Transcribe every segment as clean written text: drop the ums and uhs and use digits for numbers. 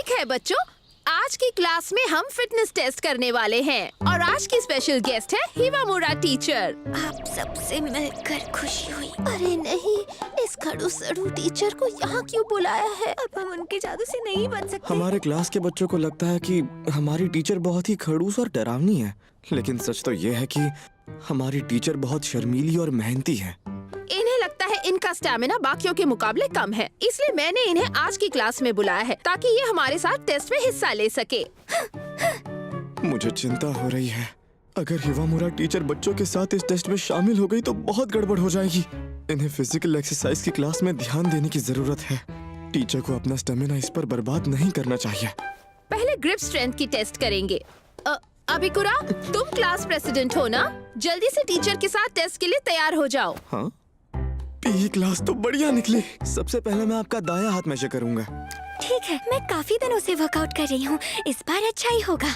ठीक है बच्चों, आज की क्लास में हम फिटनेस टेस्ट करने वाले हैं और आज की स्पेशल गेस्ट है हिवामुरा टीचर। आप सबसे मिलकर खुशी हुई। अरे नहीं, इस खड़ूस सड़ू टीचर को यहाँ क्यों बुलाया है? अब हम उनके जादू से नहीं बच सकते। हमारे क्लास के बच्चों को लगता है कि हमारी टीचर बहुत ही खड़ूस और डरावनी है, लेकिन सच तो ये है कि हमारी टीचर बहुत शर्मीली और मेहनती है। इन्हें लगता है इनका स्टैमिना बाकियों के मुकाबले कम है, इसलिए मैंने इन्हें आज की क्लास में बुलाया है ताकि ये हमारे साथ टेस्ट में हिस्सा ले सके। मुझे चिंता हो रही है, अगर हिवामुरा टीचर बच्चों के साथ इस टेस्ट में शामिल हो गई तो बहुत गड़बड़ हो जाएगी। इन्हें फिजिकल एक्सरसाइज की क्लास में ध्यान देने की जरूरत है। टीचर को अपना स्टेमिना इस पर बर्बाद नहीं करना चाहिए। पहले ग्रिप स्ट्रेंथ की टेस्ट करेंगे। अबिकुरा, तुम क्लास प्रेसिडेंट हो ना? जल्दी से टीचर के साथ टेस्ट के लिए तैयार हो जाओ। हाँ, पीई क्लास तो बढ़िया निकली। सबसे पहले मैं आपका दायां हाथ मेजर करूंगा। ठीक है, मैं काफी दिनों से वर्कआउट कर रही हूँ, इस बार अच्छा ही होगा।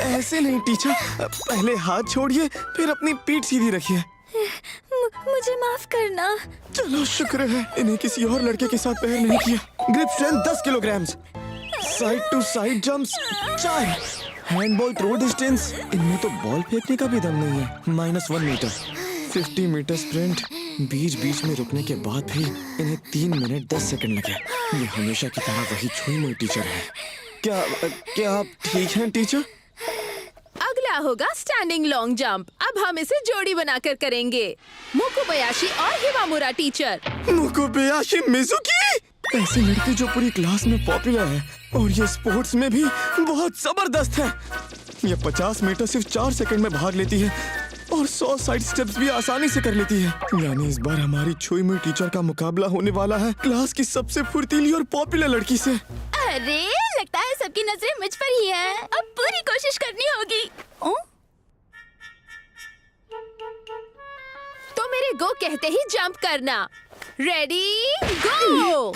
ऐसे नहीं टीचर, पहले हाथ छोड़िए, फिर अपनी पीठ सीधी रखिए। मुझे माफ करना। चलो शुक्र है इन्हें किसी और लड़के के साथ पैर नहीं किया। Grip strength 10 kilogram, side to side jumps 4, handball throw distance, इनमें तो बॉल फेंकने का भी दम नहीं है, -1 मीटर, 50 मीटर स्प्रिंट, बीच बीच में रुकने के बाद भी इन्हें 3 मिनट 10 सेकंड लगे। ये हमेशा की तरह वही छुई मुई टीचर है। क्या आप ठीक हैं टीचर? अगला होगा स्टैंडिंग लॉन्ग जंप। अब हम इसे जोड़ी बनाकर करेंगे। मुकुबयाशी और हिवामुरा टीचर। मुकुबयाशी मिजुकी, ऐसी लड़की जो पूरी क्लास में पॉपुलर है और ये स्पोर्ट्स में भी बहुत जबरदस्त है। ये 50 मीटर सिर्फ 4 सेकंड में भाग लेती है और 100 साइड स्टेप्स भी आसानी से कर लेती है। यानी इस बार हमारी छुई मुई टीचर का मुकाबला होने वाला है क्लास की सबसे फुर्तीली और पॉपुलर लड़की से। अरे लगता है सबकी नजरें मुझ पर ही है, अब पूरी कोशिश करनी होगी। तो मेरे गो कहते ही जंप करना। रेडी गो।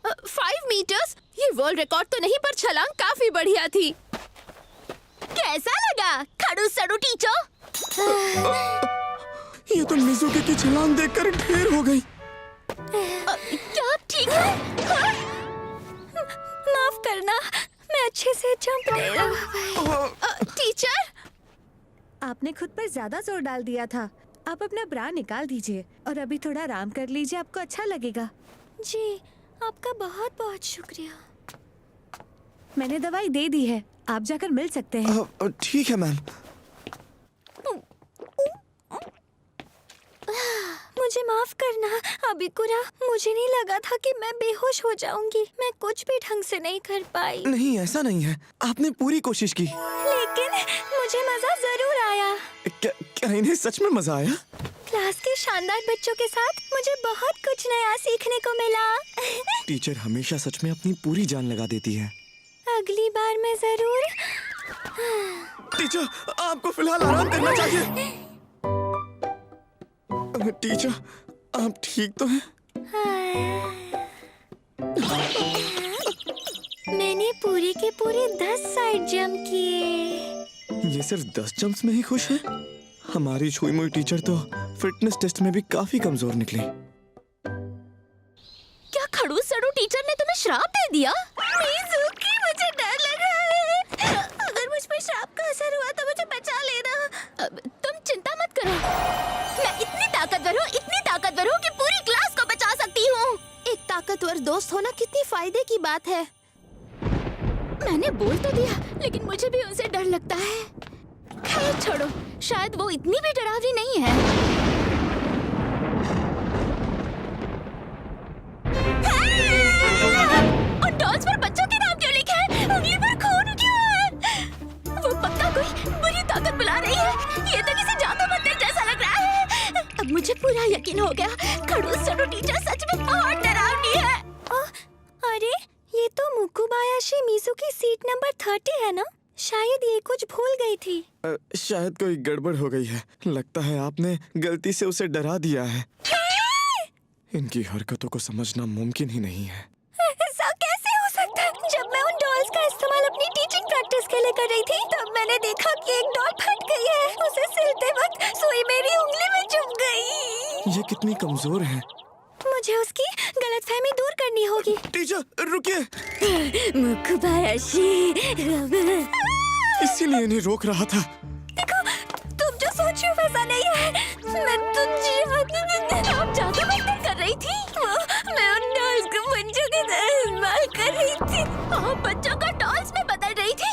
5 मीटर्स, ये वर्ल्ड रिकॉर्ड तो नहीं पर छलांग काफी बढ़िया थी। कैसा लगा खड़ूस सड़ू टीचर? ये तो मिजुकी की छलांग देखकर ढेर हो गई। क्या आप ठीक हैं? हाँ? माफ करना, मैं अच्छे से जंप नहीं रहा। टीचर, आपने खुद पर ज्यादा जोर डाल दिया था। आप अपना ब्रा निकाल दीजिए और अभी थोड़ा आराम कर लीजिए, आपको अच्छा लगेगा। जी, आपका बहुत बहुत शुक्रिया। मैंने दवाई दे दी है, आप जाकर मिल सकते हैं। ठीक है मैम। मुझे माफ करना अबिकुरा, मुझे नहीं लगा था कि मैं बेहोश हो जाऊंगी। मैं कुछ भी ढंग से नहीं कर पाई। नहीं, ऐसा नहीं है, आपने पूरी कोशिश की। लेकिन मुझे मजा जरूर आया। क्या इन्हें सच में मजा आया? क्लास के शानदार बच्चों के साथ मुझे बहुत कुछ नया सीखने को मिला। टीचर हमेशा सच में अपनी पूरी जान लगा देती है। अगली बार मैं जरूर। टीचर, आपको फिलहाल आराम करना चाहिए। टीचर, आप ठीक तो हैं? मैंने पूरे के पूरे 10 साइड जंप किए। ये सिर्फ 10 जंप्स में ही खुश है? हमारी छुई मुई टीचर तो फिटनेस टेस्ट में भी काफी कमजोर निकली। क्या खड़ूस सड़ू टीचर ने तुम्हें श्राप दे दिया? मिजुकी, मुझे डर लग रहा है। अगर मुझ पर श्राप का असर हुआ तो मुझे बचा लेना। तुम चिंता मत करो, मैं इतनी ताकतवर हूँ कि पूरी क्लास को बचा सकती हूँ। एक ताकतवर दोस्त होना कितनी फायदे की बात है। मैंने बोल तो दिया, लेकिन मुझे भी उनसे डर लगता है। खैर छोड़ो, शायद वो इतनी भी डरावनी नहीं है। उन डॉल्स पर बच्चों के नाम क्यों लिखे हैं? उंगली पर खून क्यों है? वो पक्का कोई बुरी ताकत बुला रही है। ये तो किसी जादू मंदिर जैसा लग रहा है। अब मुझे पूरा यकीन हो गया, खड़ूस सड़ू टीचर सच में बहुत डरावनी है। अरे, ये तो मुकुबायाशी मिजुकी सीट नंबर 30 है ना? शायद ये कुछ भूल गई थी। शायद कोई गड़बड़ हो गई है। लगता है आपने गलती से उसे डरा दिया है। इनकी हरकतों को समझना मुमकिन ही नहीं है। ऐसा कैसे हो सकता है? जब मैं उन डॉल्स का इस्तेमाल अपनी टीचिंग प्रैक्टिस के लिए कर रही थी तब मैंने देखा कि एक डॉल फट गई है। उसे सिलते वक्त सुई मेरी उंगली में चुभ गई। ये कितनी कमजोर है। मुझे उसकी गलतफहमी दूर करनी होगी। टीचर रुकिए। मुकुबायाशी, इसीलिए इन्हें रोक रहा था। देखो, तुम जो सोच रही हो वैसा नहीं है। मैं तो आप जादू मंतर कर रही थी। मैं उन डॉल्स को बच्चों की तरह इस्तेमाल कर रही थी। आप बच्चों को डॉल्स में बदल रही थी।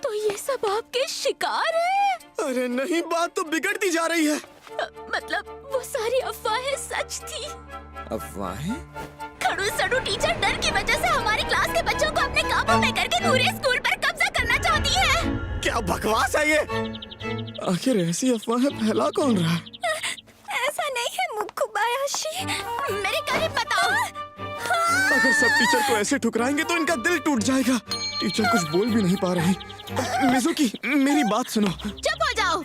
तो ये सब आपके शिकार है। अरे नहीं, बात तो बिगड़ती जा रही है। मतलब वो सारी अफवाहें सच थी। अफवाहें? खड़ूस सड़ू टीचर डर की वजह से हमारी क्लास के बच्चों को अपने काबू में करके पूरे स्कूल पर कब्जा करना चाहती है। क्या बकवास है ये? आखिर ऐसी अफवाहें फैला कौन रहा है? ऐसा नहीं है मुकुबायाशी, मेरे करीब बताओ। अगर सब टीचर को ऐसे ठुकराएंगे तो इनका दिल टूट जाएगा। टीचर कुछ बोल भी नहीं पा रही। मिजुकी, मेरी बात सुनो। चुप हो जाओ।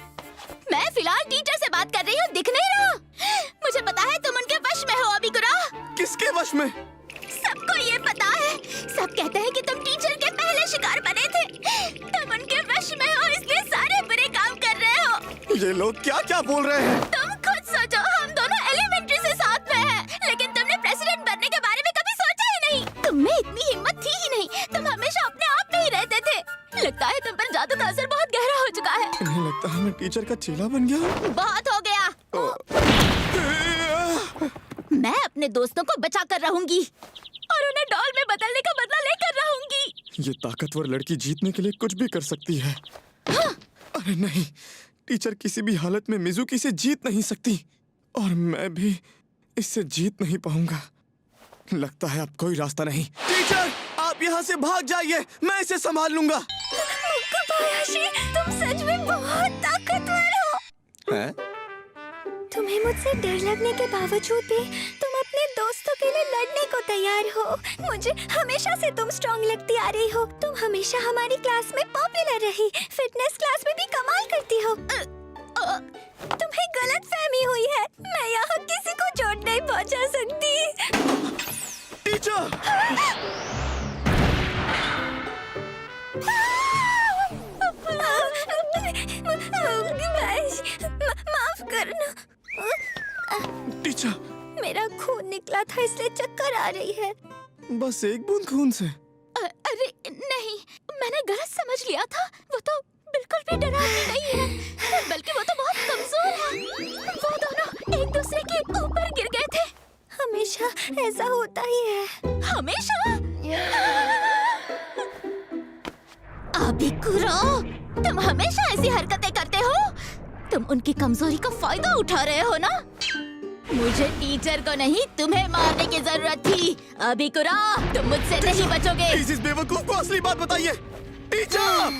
मैं फिलहाल टीचर से बात कर रही हूँ, दिख नहीं रहा? मुझे पता है तुम उनके वश में हो अबिकुरा। किसके वश में? सबको ये पता है। सब कहते हैं कि तुम टीचर के पहले शिकार बने थे। तुम उनके वश में हो, इसलिए सारे बुरे काम कर रहे हो। ये लोग क्या क्या बोल रहे हैं? तुम खुद सोचो, हम दोनों एलिमेंट्री से साथ में हैं, लेकिन तुमने प्रेसिडेंट बनने के बारे में कभी सोचा ही नहीं। तुम में इतनी हिम्मत थी ही नहीं। तुम हमेशा अपने आप में ही रहते थे। लगता है तुम पर जादू का असर बहुत गहरा हो चुका है। इन्हें लगता है मैं टीचर का चेला बन गया। बहुत हो गया। मैं अपने दोस्तों को बचा कर रहूंगी और उन्हें डॉल में बदलने का बदला लेकर रहूंगी। ये ताकतवर लड़की जीतने के लिए कुछ भी कर सकती है। हाँ। अरे नहीं, टीचर किसी भी हालत में मिजुकी से जीत नहीं सकती और मैं भी इससे जीत नहीं पाऊंगा। लगता है अब कोई रास्ता नहीं। टीचर, आप यहाँ से भाग जाइए, मैं इसे संभाल लूंगा। मुकुबायाशी, तुम सच में बहुत ताकतवर हो। हैं? तुम्हें मुझसे डर लगने के बावजूद भी तुम अपने दोस्तों के लिए लड़ने को तैयार हो। मुझे हमेशा से तुम स्ट्रॉन्ग लगती आ रही हो। तुम हमेशा हमारी क्लास में पॉपुलर रही। फिटनेस क्लास में भी कमाल करती हो। तुम्हें गलतफहमी हुई है। मैं यहाँ किसी को चोट नहीं पहुँचा सकती। टीचर! माफ करना। टीचर! मेरा खून निकला था इसलिए चक्कर आ रही है। बस एक बूंद खून से? अरे नहीं, मैंने गलत समझ लिया था। वो तो बिल्कुल भी डरावनी नहीं है, बल्कि वो तो बहुत कमजोर है। वो दोनों एक दूसरे के ऊपर गिर गए थे। हमेशा ऐसा होता ही है। हमेशा? अबिकुरा, तुम हमेशा ऐसी हरकतें करते हो। तुम उनकी कमजोरी का फायदा उठा रहे हो ना? मुझे टीचर को नहीं, तुम्हें मारने की जरूरत थी। अबिकुरा, तुम मुझसे नहीं बचोगे। इस बेवकूफ को असली बात बताइए। टीचर!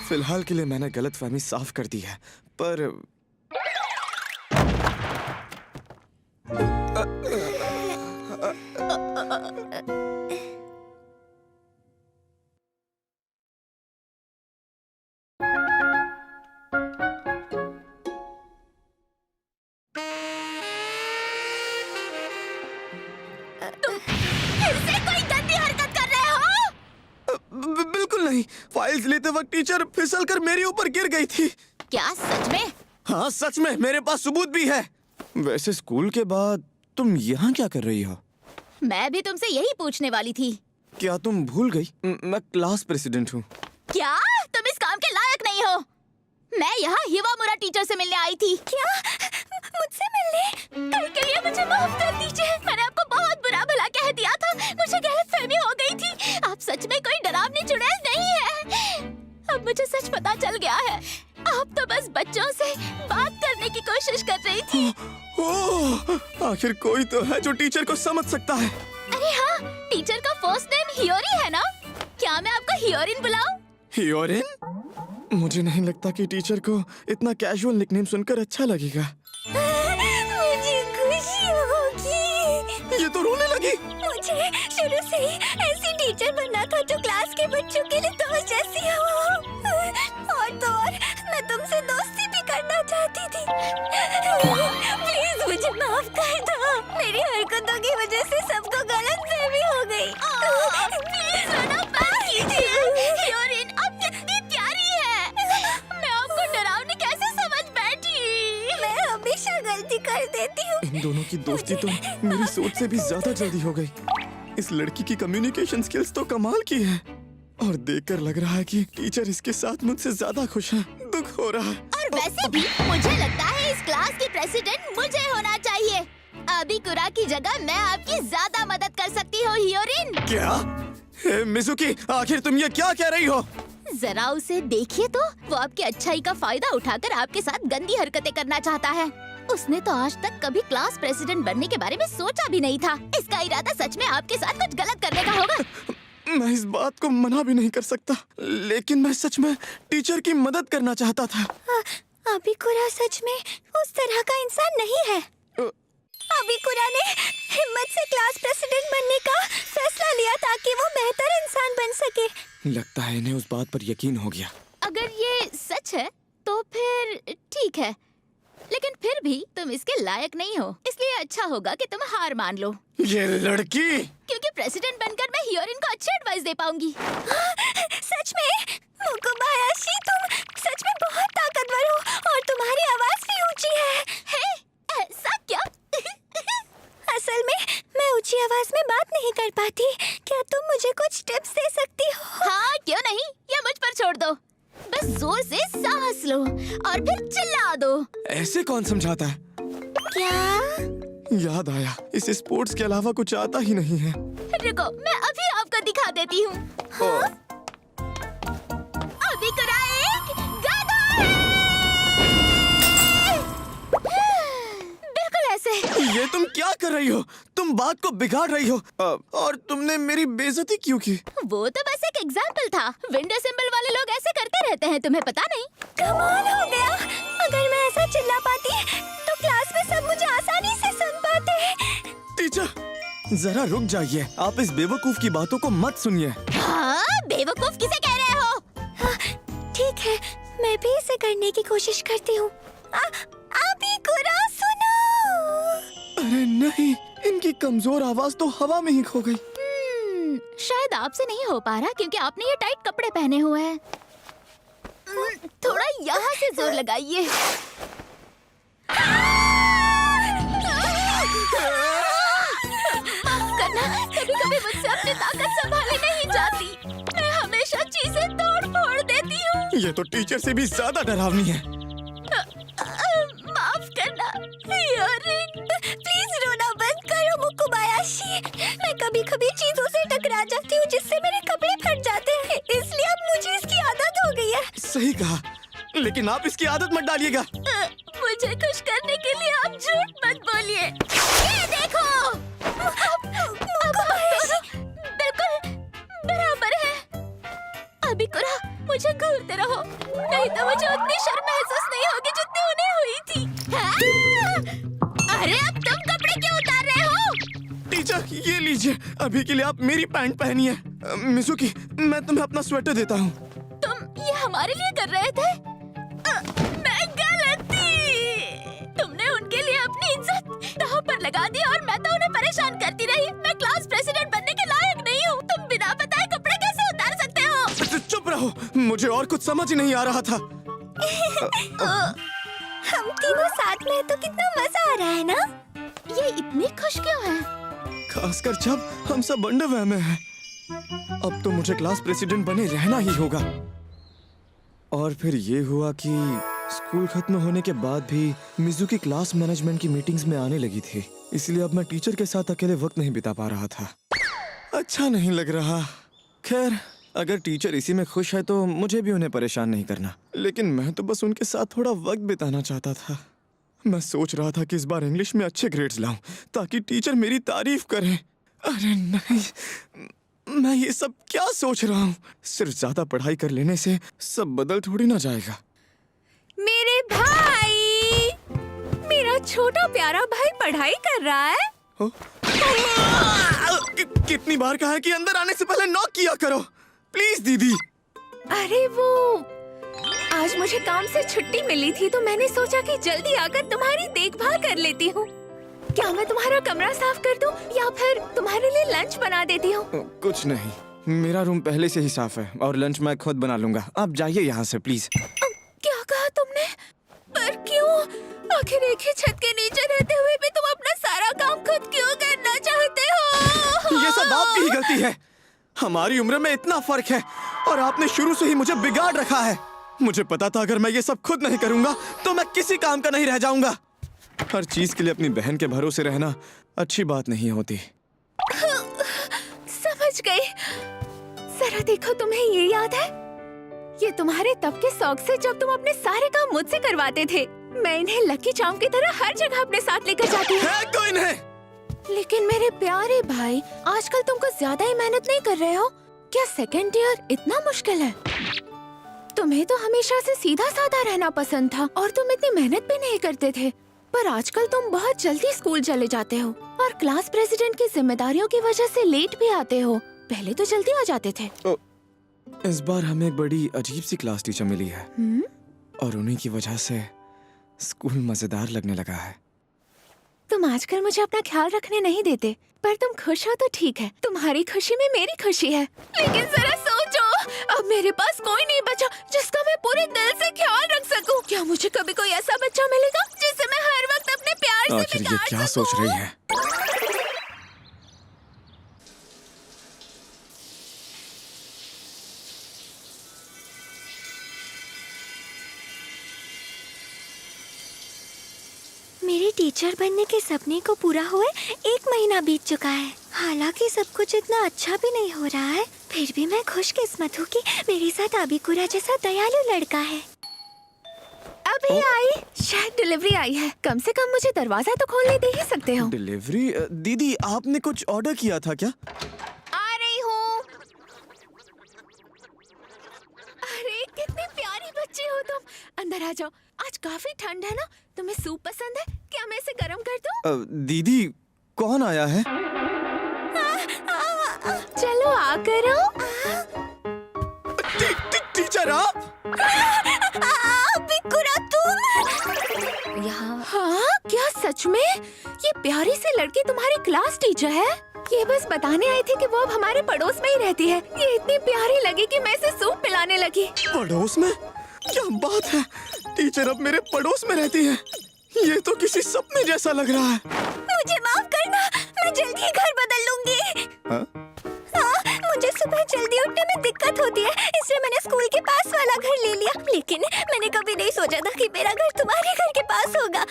फिलहाल के लिए मैंने गलतफहमी साफ कर दी है, पर बिल्कुल नहीं। फाइल्स लेते वक्त टीचर फिसल कर मेरे ऊपर गिर गई थी। क्या सच में? हाँ सच में, मेरे पास सबूत भी है। वैसे स्कूल के बाद तुम यहाँ क्या कर रही हो? मैं भी तुमसे यही पूछने वाली थी। क्या तुम भूल गई? मैं क्लास प्रेसिडेंट हूँ। क्या तुम इस काम के लायक नहीं हो? मैं यहाँ हिवामुरा टीचर से मिलने आई थी। क्या? मुझसे मिलने? कल के लिए मुझे माफ कर दीजिए। मैंने आपको बहुत बुरा भला कह दिया था। मुझे गलतफहमी हो गई थी। आप सच में कोई डरावनी चुड़ैल नहीं है। अब मुझे सच पता चल गया है। आप तो बस बच्चों से बात करने की कोशिश कर रही थी। ओह, आखिर कोई तो है जो टीचर को समझ सकता है। अरे हाँ, टीचर का फर्स्ट नेम हियोरी है ना? क्या मैं आपको हियोरिन बुलाऊं? हियोरिन? मुझे नहीं लगता कि टीचर को इतना कैजुअल निकनेम सुनकर अच्छा लगेगा। मुझे खुशी होगी। ये तो रोने लगी। मुझे शुरू से ही ऐसी टीचर बनना था जो क्लास के बच्चों के लिए दोस्त जैसी हो। और तो और मैं तुमसे दोस्ती भी करना चाहती थी। प्लीज मुझे माफ कर दो। मेरी हरकतों की वजह से सबको गलतफहमी हो गई। प्लीज रोना बंद कीजिए। इन दोनों की दोस्ती तो मेरी सोच से भी ज्यादा जल्दी हो गई। इस लड़की की कम्युनिकेशन स्किल्स तो कमाल की है और देखकर लग रहा है कि टीचर इसके साथ मुझसे ज्यादा खुश है। दुख हो रहा है। और वैसे भी मुझे लगता है इस क्लास की प्रेसिडेंट मुझे होना चाहिए। अबिकुरा की जगह मैं आपकी ज्यादा मदद कर सकती हूँ हियोरिन। क्या? हे मिजुकी, आखिर तुम ये क्या कह रही हो? जरा उसे देखिए तो, वो आपकी अच्छाई का फायदा उठाकर आपके साथ गंदी हरकतें करना चाहता है। उसने तो आज तक कभी क्लास प्रेसिडेंट बनने के बारे में सोचा भी नहीं था। इसका इरादा सच में आपके साथ कुछ गलत करने का होगा। मैं इस बात को मना भी नहीं कर सकता, लेकिन मैं सच में टीचर की मदद करना चाहता था। अबिकुरा सच में उस तरह का इंसान नहीं है। अबिकुरा ने हिम्मत से क्लास प्रेसिडेंट बनने का फैसला लिया ताकि वो बेहतर इंसान बन सके। लगता है इन्हें उस बात पर यकीन हो गया। अगर ये सच है तो फिर ठीक है, लेकिन फिर भी तुम इसके लायक नहीं हो, इसलिए अच्छा होगा कि तुम हार मान लो। ये लड़की, क्योंकि प्रेसिडेंट बनकर मैं हियोरिन को अच्छी एडवाइस दे पाऊंगी। सच में मुकुबायाशी, तुम सच में बहुत ताकतवर हो और तुम्हारी आवाज भी ऊंची है। हे, ऐसा क्या? असल में मैं ऊंची आवाज में बात नहीं कर पाती। क्या तुम मुझे कुछ टिप्स दे सकती हो? हाँ, क्यों नहीं, ये मुझ पर छोड़ दो। बस जोर से सांस लो और फिर चिल्ला दो। ऐसे कौन समझाता है? क्या? याद आया, इसे स्पोर्ट्स के अलावा कुछ आता ही नहीं है। रुको, मैं अभी आपको दिखा देती हूँ। हाँ? अबिकुरा एक गधा है। बिल्कुल ऐसे। ये तुम क्या कर रही हो? तुम बात को बिगाड़ रही हो। और तुमने मेरी बेइज्जती क्यों की? वो तो बस एक एग्जाम्पल था। विंडो सिंबल वाले लोग ऐसे करते रहते हैं, तुम्हें पता नहीं? कमाल हो गया। अगर मैं ऐसा चिल्ला पाती तो क्लास में सब मुझे आसानी से सुन पाते। टीचर, जरा रुक जाइए। आप इस बेवकूफ की बातों को मत सुनिए। हाँ, बेवकूफ किसे कह रहे हो? हाँ, ठीक है, मैं भी इसे करने की कोशिश करती हूँ। अबिकुरा सुनो। अरे नहीं, इनकी कमजोर आवाज तो हवा में ही खो गई। शायद आपसे नहीं हो पा रहा क्योंकि आपने ये टाइट कपड़े पहने हुए हैं। थोड़ा यहाँ से जोर लगाइए। माफ करना, कभी-कभी मुझसे अपनी ताकत संभाली नहीं जाती। मैं हमेशा चीजें तोड़-फोड़ देती हूँ। ये तो टीचर से भी ज्यादा डरावनी है। माफ करना हियोरिन, प्लीज रोना बंद करो मुकुबायाशी। मैं कभी-कभी चीजों से टकरा जाती हूँ जिससे मेरे कपड़े फट जाते हैं, इसलिए अब मुझे इसकी आदत हो गई है। सही कहा, लेकिन आप इसकी आदत मत डालिएगा। मुझे खुश करने के लिए आप झूठ मत बोलिए। ये देखो, अब बिल्कुल बराबर है। अबिकुरा, मुझे घूरते रहो, नहीं तो मुझे उतनी शर्म महसूस नहीं होगी जितनी उन्हें हुई थी। हाँ? अरे अब तुम कपड़े क्यों उतार रहे हो? टीचर, ये लीजिए, अभी के लिए आप मेरी पैंट पहनिए। मिजुकी, मैं तुम्हें अपना स्वेटर देता हूँ। तुम ये हमारे लिए कर रहे थे? मैं गलत थी। तुमने उनके लिए अपनी इज्जत दांव पर लगा दी और मैं तो उन्हें परेशान करती रही। मैं क्लास प्रेसिडेंट बनने के लायक नहीं हूँ। तुम बिना बताए कपड़े कैसे उतार सकते हो? चुप रहो, मुझे और कुछ समझ ही नहीं आ रहा था। हम तीनों साथ में हैं तो कितना मजा आ रहा है ना? ये इतनी खुश क्यों है? खासकर जब हम सब अंडरवेयर में हैं। अब तो मुझे क्लास प्रेसिडेंट बने रहना ही होगा। और फिर ये हुआ कि स्कूल खत्म होने के बाद भी मिजुकी क्लास मैनेजमेंट की मीटिंग्स में आने लगी थी, इसलिए अब मैं टीचर के साथ अकेले वक्त नहीं बिता पा रहा था। अच्छा नहीं लग रहा। खैर, अगर टीचर इसी में खुश है तो मुझे भी उन्हें परेशान नहीं करना। लेकिन मैं तो बस उनके साथ थोड़ा वक्त बिताना चाहता था। मैं सोच रहा था कि इस बार इंग्लिश में अच्छे ग्रेड्स लाऊं ताकि टीचर मेरी तारीफ करें। अरे नहीं, मैं ये सब क्या सोच रहा हूँ? सिर्फ ज्यादा पढ़ाई कर लेने से सब बदल थोड़ी ना जाएगा। मेरे भाई, मेरा छोटा प्यारा भाई पढ़ाई कर रहा है। कितनी बार कहा है कि अंदर आने से पहले नॉक किया करो, प्लीज दीदी। अरे वो आज मुझे काम से छुट्टी मिली थी तो मैंने सोचा कि जल्दी आकर तुम्हारी देखभाल कर लेती हूँ। क्या मैं तुम्हारा कमरा साफ कर दूँ या फिर तुम्हारे लिए लंच बना देती हूँ? कुछ नहीं, मेरा रूम पहले से ही साफ है और लंच मैं खुद बना लूंगा। आप जाइए यहाँ से प्लीज। क्या कहा तुमने? पर क्यों? आखिर एक ही छत के नीचे रहते हुए भी तुम अपना काम खुद क्यों करना चाहते हो? ये सब आपकी ही गलती है। हमारी उम्र में इतना फर्क है और आपने शुरू से ही मुझे बिगाड़ रखा है। मुझे पता था अगर मैं ये सब खुद नहीं करूंगा तो मैं किसी काम का नहीं रह जाऊंगा। हर चीज के लिए अपनी बहन के भरोसे रहना अच्छी बात नहीं होती। समझ गई। जरा देखो, तुम्हें ये याद है? ये तुम्हारे तब के शौक से जब तुम अपने सारे काम मुझसे करवाते थे। मैं इन्हें लकी चार्म की तरह हर जगह अपने साथ लेकर जाती हूँ। है कोई नहीं। लेकिन मेरे प्यारे भाई, आजकल तुम कुछ ज्यादा ही मेहनत नहीं कर रहे हो क्या? सेकंड ईयर इतना मुश्किल है? तुम्हें तो हमेशा से सीधा साधा रहना पसंद था और तुम इतनी मेहनत भी नहीं करते थे। पर आजकल तुम बहुत जल्दी स्कूल चले जाते हो और क्लास प्रेसिडेंट की जिम्मेदारियों की वजह से लेट भी आते हो। पहले तो जल्दी आ जाते थे। इस बार हमें एक बड़ी अजीब सी क्लास टीचर मिली है और उन्हीं की वजह से स्कूल मजेदार लगने लगा है। तुम आजकल मुझे अपना ख्याल रखने नहीं देते, पर तुम खुश हो तो ठीक है। तुम्हारी खुशी में मेरी खुशी है। लेकिन जरा सोचो, अब मेरे पास कोई नहीं बचा जिसका मैं पूरे दिल से ख्याल रख सकूं। क्या मुझे कभी कोई ऐसा बच्चा मिलेगा जिसे मैं हर वक्त अपने प्यार से आखिर ये बिगाड़ क्या सकूं? सोच रही है? मेरे टीचर बनने के सपने को पूरा हुए 1 महीना बीत चुका है। हालांकि सब कुछ इतना अच्छा भी नहीं हो रहा है, फिर भी मैं खुशकिस्मत हूँ कि मेरे साथ अबिकुरा जैसा दयालु लड़का है। अभी आई, शायद डिलीवरी आई है। कम से कम मुझे दरवाजा तो खोलने दे ही सकते हो। डिलीवरी? दीदी, आपने कुछ ऑर्डर किया था क्या? आ रही हूँ। अरे कितनी प्यारी बच्ची हो तुम। अंदर आ जाओ। आज काफी ठंड है ना? तुम्हें सूप पसंद है? क्या मैं इसे गर्म कर दूं? दीदी, कौन आया है? चलो आ करो। टीचर आप? अबिकुरा तुम यहाँ? हाँ, क्या सच में? ये प्यारी सी लड़की तुम्हारी क्लास टीचर है? ये बस बताने आई थी कि वो अब हमारे पड़ोस में ही रहती है। ये इतनी प्यारी लगी कि मैं इसे सूप पिलाने लगी। पड़ोस में? क्या बात है, टीचर अब मेरे पड़ोस में रहती है। ये तो किसी सपने जैसा लग रहा है। मुझे माफ करना, मैं जल्दी ही घर बदल लूंगी। हाँ? मुझे सुबह जल्दी उठने में दिक्कत होती है, इसलिए मैंने स्कूल के पास वाला घर ले लिया। लेकिन मैंने कभी नहीं सोचा था कि मेरा घर तुम्हारे घर के पास होगा।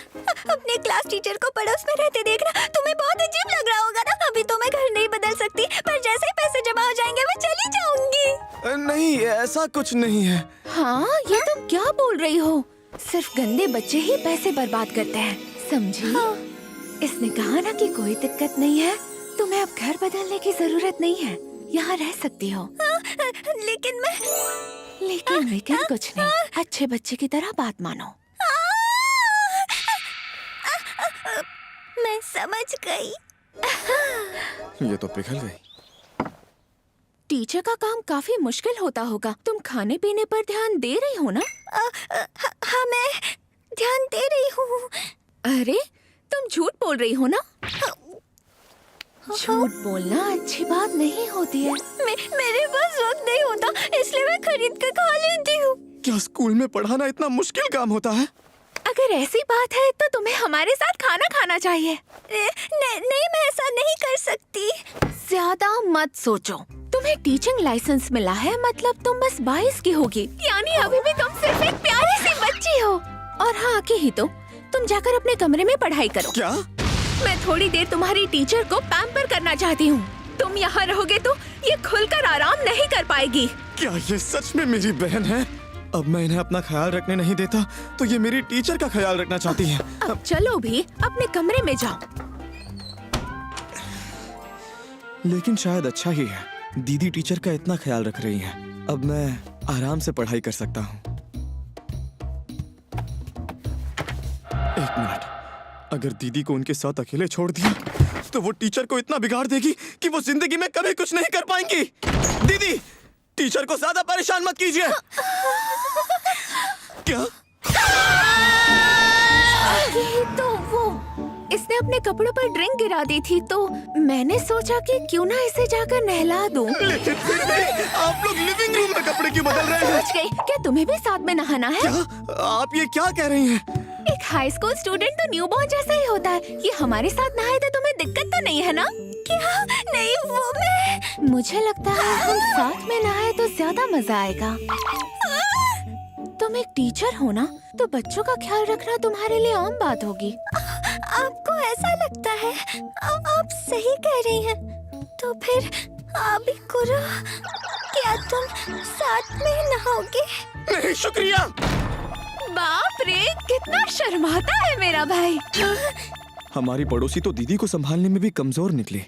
अपने क्लास टीचर को पड़ोस में रहते देखना तुम्हें बहुत अजीब लग रहा होगा ना? अभी तो मैं घर नहीं बदल सकती, पर जैसे ही पैसे जमा हो जाएंगे मैं चली जाऊंगी। नहीं, ऐसा कुछ नहीं है। हाँ, ये तुम क्या बोल रही हो? सिर्फ गंदे बच्चे ही पैसे बर्बाद करते हैं, समझी? हाँ। इसने कहा ना कि कोई दिक्कत नहीं है। तुम्हें अब घर बदलने की जरूरत नहीं है, यहाँ रह सकती हो। लेकिन मैं लेकिन कुछ नहीं। अच्छे बच्चे की तरह बात मानो। मैं समझ गई। ये तो पिघल गई। टीचर का काम काफी मुश्किल होता होगा। तुम खाने पीने पर ध्यान दे रही हो ना? हाँ, मैं ध्यान दे रही हूँ। अरे, तुम झूठ बोल रही हो ना? झूठ बोलना अच्छी बात नहीं होती है। मेरे पास वक्त नहीं होता, इसलिए मैं खरीद कर खा लेती हूँ। क्या स्कूल में पढ़ाना इतना मुश्किल काम होता है? अगर ऐसी बात है तो तुम्हें हमारे साथ खाना खाना चाहिए। नहीं, मैं ऐसा नहीं कर सकती। ज्यादा मत सोचो। तुम्हें टीचिंग लाइसेंस मिला है, मतलब तुम बस 22 की होगी। यानी अभी भी तुम सिर्फ एक प्यारी सी बच्ची हो। और हाँ, की ही तो तुम जाकर अपने कमरे में पढ़ाई करो। क्या? मैं थोड़ी देर तुम्हारी टीचर को पैम्पर करना चाहती हूँ। तुम यहाँ रहोगे तो ये खुलकर आराम नहीं कर पाएगी। क्या ये सच में मेरी बहन है? अब मैं इन्हें अपना ख्याल रखने नहीं देता तो ये मेरी टीचर का ख्याल रखना चाहती है। अब चलो भी अपने कमरे में जाओ। लेकिन शायद अच्छा ही है, दीदी टीचर का इतना ख्याल रख रही है। अब मैं आराम से पढ़ाई कर सकता हूँ। एक मिनट, अगर दीदी को उनके साथ अकेले छोड़ दिया तो वो टीचर को इतना बिगाड़ देगी कि वो जिंदगी में कभी कुछ नहीं कर पाएंगी। दीदी, टीचर को ज्यादा परेशान मत कीजिए। क्या? ये तो वो, इसने अपने कपड़ों पर ड्रिंक गिरा दी थी, तो मैंने सोचा कि क्यों ना इसे जाकर नहला दूं। लेकिन फिर भी आप लोग लिविंग रूम में कपड़े क्यों बदल रहे हैं? समझ गई। क्या तुम्हें भी साथ में नहाना है? क्या? आप ये क्या कह रही हैं? एक हाई स्कूल स्टूडेंट तो न्यूबॉर्न जैसा ही होता है। ये हमारे साथ नहाए तो तुम्हें दिक्कत तो नहीं है ना? क्या? नहीं, वो मैं। मुझे लगता है हम साथ में नहाए तो ज्यादा मजा आएगा। तुम एक टीचर हो ना, तो बच्चों का ख्याल रखना तुम्हारे लिए आम बात होगी। आपको ऐसा लगता है? आप सही कह रही हैं। तो फिर अबिकुरा, क्या तुम साथ में नहाओगे? नहीं, शुक्रिया। बाप रे, कितना शर्माता है मेरा भाई। हमारी पड़ोसी तो दीदी को संभालने में भी कमजोर निकली।